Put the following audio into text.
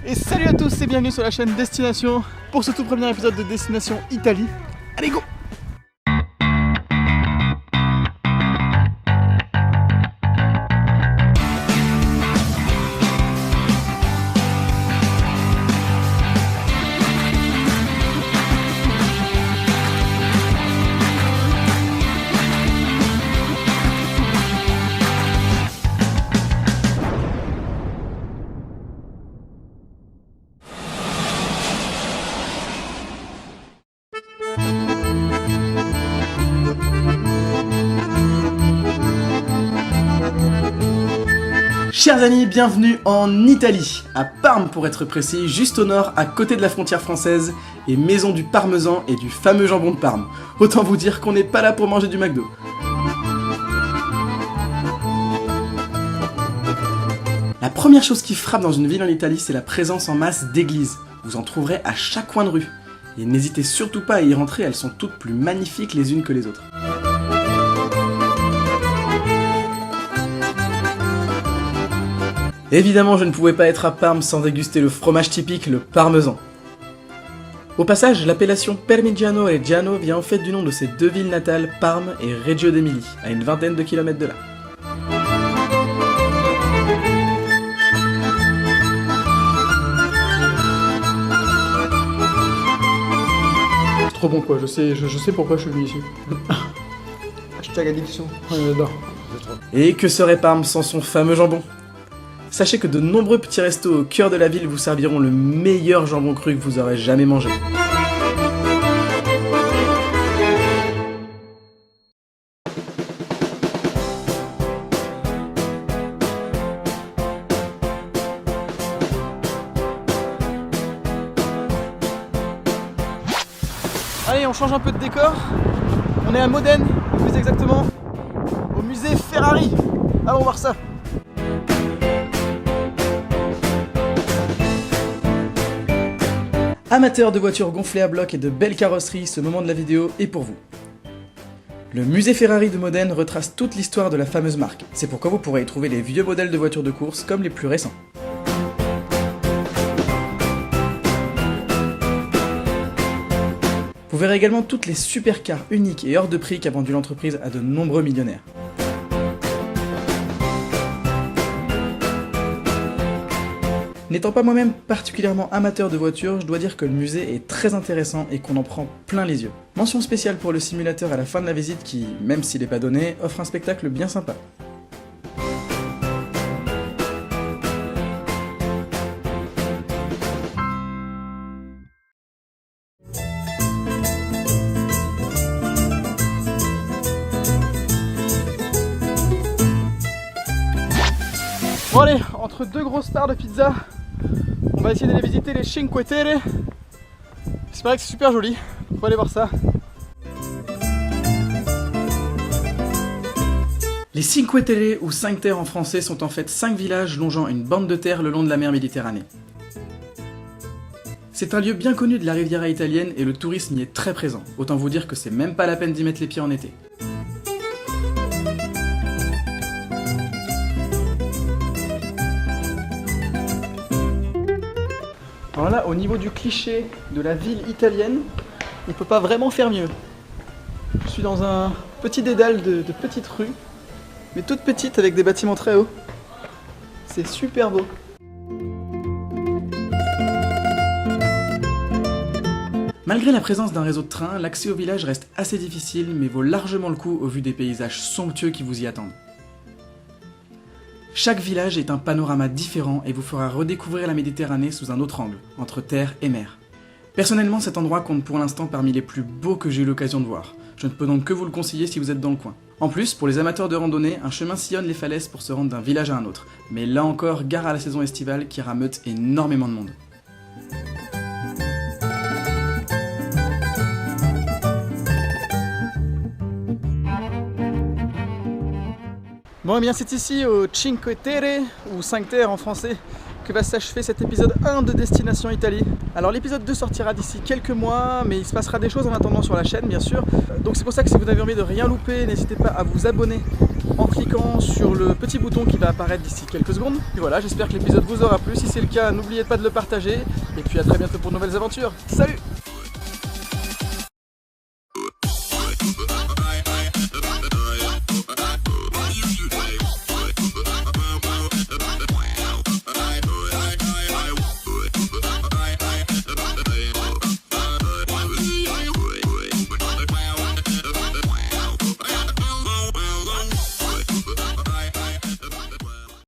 Et salut à tous et bienvenue sur la chaîne Destination pour ce tout premier épisode de Destination Italie. Allez go! Chers amis, bienvenue en Italie, à Parme pour être précis, juste au nord, à côté de la frontière française, et maison du parmesan et du fameux jambon de Parme. Autant vous dire qu'on n'est pas là pour manger du McDo. La première chose qui frappe dans une ville en Italie, c'est la présence en masse d'églises. Vous en trouverez à chaque coin de rue. Et n'hésitez surtout pas à y rentrer, elles sont toutes plus magnifiques les unes que les autres. Évidemment, je ne pouvais pas être à Parme sans déguster le fromage typique, le parmesan. Au passage, l'appellation Parmigiano Reggiano vient en fait du nom de ces deux villes natales, Parme et Reggio d'Émilie, à une vingtaine de kilomètres de là. C'est trop bon quoi, je sais pourquoi je suis venu ici. Hashtag addiction, j'adore. Et que serait Parme sans son fameux jambon ? Sachez que de nombreux petits restos au cœur de la ville vous serviront le meilleur jambon cru que vous aurez jamais mangé. Allez, on change un peu de décor. On est à Modène, plus exactement au musée Ferrari. Allons voir ça. Amateurs de voitures gonflées à bloc et de belles carrosseries, ce moment de la vidéo est pour vous. Le musée Ferrari de Modène retrace toute l'histoire de la fameuse marque. C'est pourquoi vous pourrez y trouver les vieux modèles de voitures de course comme les plus récents. Vous verrez également toutes les supercars uniques et hors de prix qu'a vendu l'entreprise à de nombreux millionnaires. N'étant pas moi-même particulièrement amateur de voitures, je dois dire que le musée est très intéressant et qu'on en prend plein les yeux. Mention spéciale pour le simulateur à la fin de la visite qui, même s'il n'est pas donné, offre un spectacle bien sympa. Bon allez, entre deux grosses parts de pizza, on va essayer d'aller visiter les Cinque Terre. J'espère que c'est super joli, on va aller voir ça. Les Cinque Terre ou 5 terres en français sont en fait 5 villages longeant une bande de terre le long de la mer Méditerranée. C'est un lieu bien connu de la Riviera italienne et le tourisme y est très présent, autant vous dire que c'est même pas la peine d'y mettre les pieds en été. Alors là, au niveau du cliché de la ville italienne, on ne peut pas vraiment faire mieux. Je suis dans un petit dédale de petites rues, mais toutes petites avec des bâtiments très hauts. C'est super beau. Malgré la présence d'un réseau de trains, l'accès au village reste assez difficile, mais vaut largement le coup au vu des paysages somptueux qui vous y attendent. Chaque village est un panorama différent et vous fera redécouvrir la Méditerranée sous un autre angle, entre terre et mer. Personnellement, cet endroit compte pour l'instant parmi les plus beaux que j'ai eu l'occasion de voir. Je ne peux donc que vous le conseiller si vous êtes dans le coin. En plus, pour les amateurs de randonnée, un chemin sillonne les falaises pour se rendre d'un village à un autre. Mais là encore, gare à la saison estivale qui rameute énormément de monde. Bon, et bien c'est ici au Cinque Terre, ou 5 terres en français, que va s'achever cet épisode 1 de Destination Italie. Alors l'épisode 2 sortira d'ici quelques mois, mais il se passera des choses en attendant sur la chaîne bien sûr. Donc c'est pour ça que si vous avez envie de rien louper, n'hésitez pas à vous abonner en cliquant sur le petit bouton qui va apparaître d'ici quelques secondes. Et voilà, j'espère que l'épisode vous aura plu. Si c'est le cas, n'oubliez pas de le partager. Et puis à très bientôt pour de nouvelles aventures. Salut!